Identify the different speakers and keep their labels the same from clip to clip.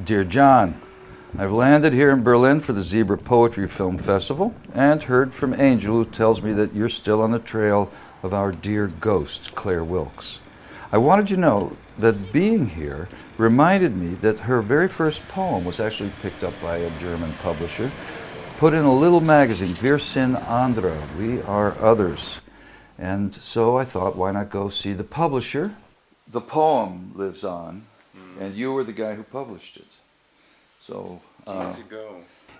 Speaker 1: Dear John, I've landed here in Berlin for the Zebra Poetry Film Festival and heard from Angel, who tells me that you're still on the trail of our dear ghost, Claire Wilkes. I wanted you to know that being here reminded me that her very first poem was actually picked up by a German publisher, put in a little magazine, Wir sind andere, we are others. And so I thought, why not go see the publisher? The poem lives on, and you were the guy who published it. So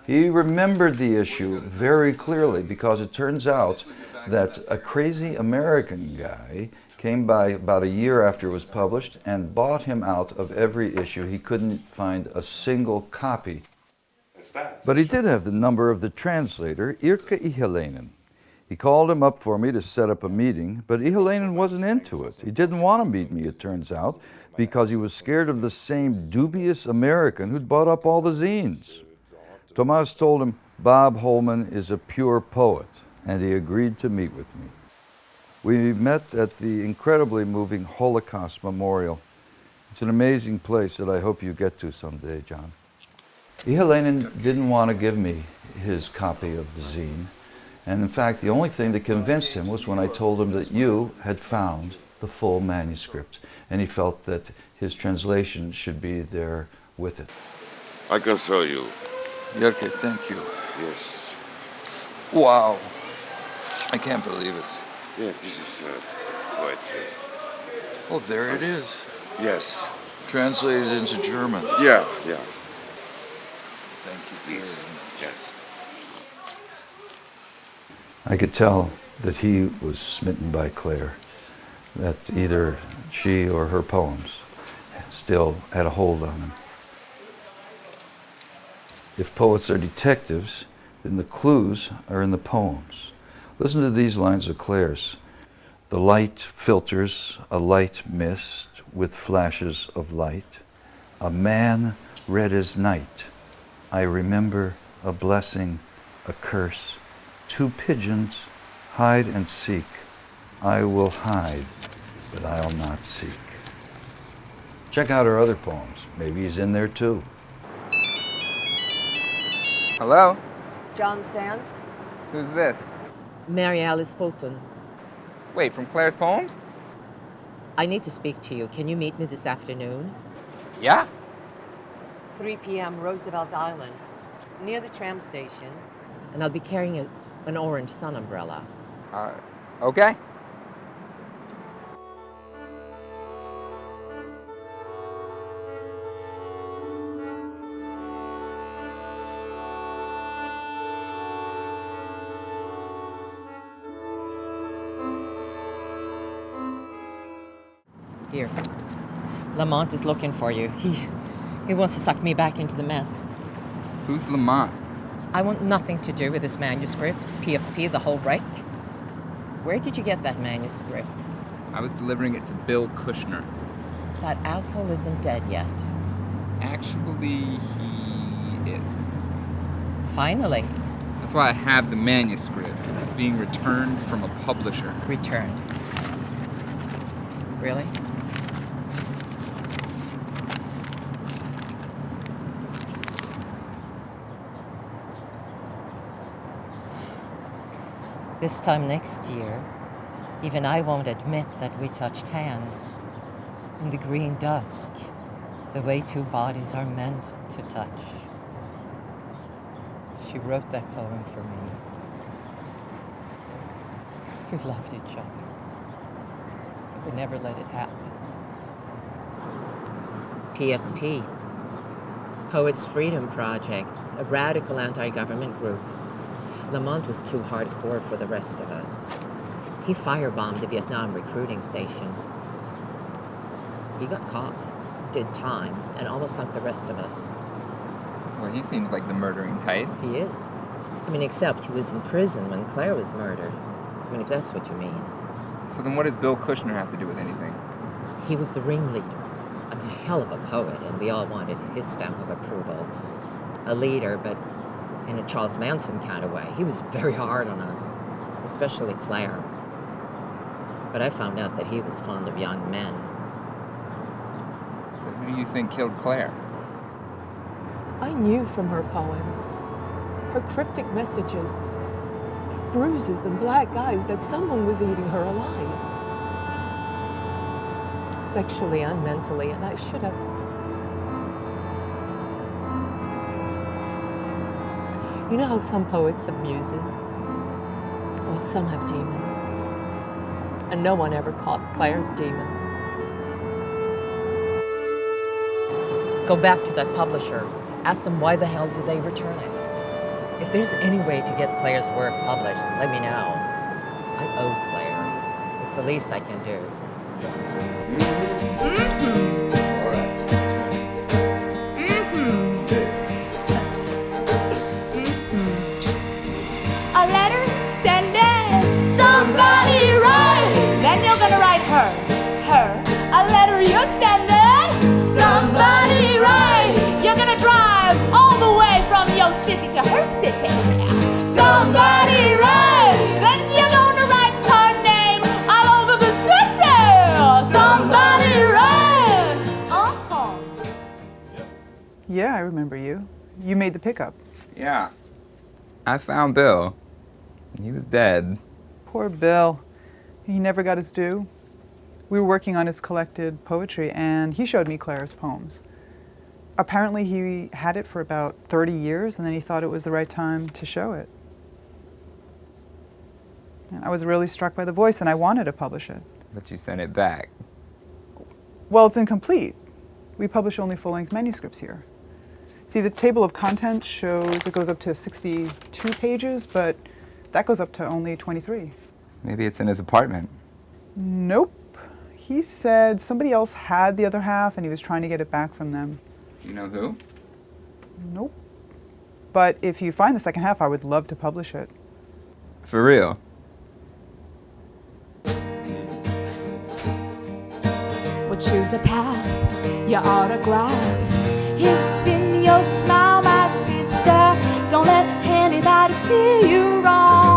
Speaker 1: he remembered the issue very clearly, because it turns out that a crazy American guy came by about a year after it was published and bought him out of every issue. He couldn't find a single copy. But he did have the number of the translator, Irke Ihalainen. He called him up for me to set up a meeting, but Ihalainen wasn't into it. He didn't want to meet me, it turns out, because he was scared of the same dubious American who'd bought up all the zines. Tomas told him Bob Holman is a pure poet, and he agreed to meet with me. We met at the incredibly moving Holocaust Memorial. It's an amazing place that I hope you get to someday, John. Ihalainen didn't want to give me his copy of the zine, and in fact the only thing that convinced him was when I told him that you had found the full manuscript, and he felt that his translation should be there with it.
Speaker 2: I can show you.
Speaker 1: Okay, thank you.
Speaker 2: Yes.
Speaker 1: Wow, I can't believe it.
Speaker 2: Yeah, this is poetry.
Speaker 1: Oh, there it is.
Speaker 2: Yes.
Speaker 1: Translated into German.
Speaker 2: Yeah.
Speaker 1: Thank you very much.
Speaker 2: Yes.
Speaker 1: I could tell that he was smitten by Claire, that either she or her poems still had a hold on him. If poets are detectives, then the clues are in the poems. Listen to these lines of Claire's. The light filters a light mist with flashes of light. A man red as night. I remember a blessing, a curse. Two pigeons, hide and seek. I will hide, but I'll not seek. Check out her other poems. Maybe he's in there too.
Speaker 3: Hello?
Speaker 4: John Sands?
Speaker 3: Who's this?
Speaker 4: Mary Alice Fulton.
Speaker 3: Wait, from Claire's poems?
Speaker 4: I need to speak to you. Can you meet me this afternoon?
Speaker 3: Yeah.
Speaker 4: 3 p.m. Roosevelt Island, near the tram station. And I'll be carrying an orange sun umbrella.
Speaker 3: Okay.
Speaker 4: Here. Lamont is looking for you. He wants to suck me back into the mess.
Speaker 3: Who's Lamont?
Speaker 4: I want nothing to do with this manuscript. PFP, the whole wreck. Where did you get that manuscript?
Speaker 3: I was delivering it to Bill Kushner.
Speaker 4: That asshole isn't dead yet.
Speaker 3: Actually, he is.
Speaker 4: Finally.
Speaker 3: That's why I have the manuscript. It's being returned from a publisher.
Speaker 4: Returned. Really? This time next year, even I won't admit that we touched hands. In the green dusk, the way two bodies are meant to touch. She wrote that poem for me. We loved each other. We never let it happen. PFP, Poets Freedom Project, a radical anti-government group. Lamont was too hardcore for the rest of us. He firebombed the Vietnam recruiting station. He got caught, did time, and almost sunk the rest of us.
Speaker 3: Well, he seems like the murdering type.
Speaker 4: He is. I mean, except he was in prison when Claire was murdered. I mean, if that's what you mean.
Speaker 3: So then what does Bill Kushner have to do with anything?
Speaker 4: He was the ringleader. I mean, a hell of a poet, and we all wanted his stamp of approval. A leader, but in a Charles Manson kind of way. He was very hard on us, especially Claire. But I found out that he was fond of young men.
Speaker 3: So who do you think killed Claire?
Speaker 5: I knew from her poems, her cryptic messages, bruises and black eyes, that someone was eating her alive. Sexually and mentally, and I should have. You know how some poets have muses? Well, some have demons. And no one ever caught Claire's demon. Go back to that publisher. Ask them why the hell did they return it. If there's any way to get Claire's work published, let me know. I owe Claire. It's the least I can do.
Speaker 6: A letter, send it. Somebody write. Then you're gonna write her. A letter, you send it. Somebody write. You're gonna drive all the way from your city to her city. Somebody write. Then you're gonna write her name all over the city. Somebody write. Uh-huh.
Speaker 7: Yeah, I remember you. You made the pickup.
Speaker 3: Yeah. I found Bill. He was dead.
Speaker 7: Poor Bill. He never got his due. We were working on his collected poetry, and he showed me Claire's poems. Apparently he had it for about 30 years, and then he thought it was the right time to show it. And I was really struck by the voice, and I wanted to publish it.
Speaker 3: But you sent it back.
Speaker 7: Well, it's incomplete. We publish only full-length manuscripts here. See, the table of contents shows it goes up to 62 pages, but that goes up to only 23.
Speaker 3: Maybe it's in his apartment.
Speaker 7: Nope. He said somebody else had the other half, and he was trying to get it back from them.
Speaker 3: You know who?
Speaker 7: Nope. But if you find the second half, I would love to publish it.
Speaker 3: For real?
Speaker 6: Well, choose a path, your autograph is in your smile, my sister. Don't let anybody steer you wrong.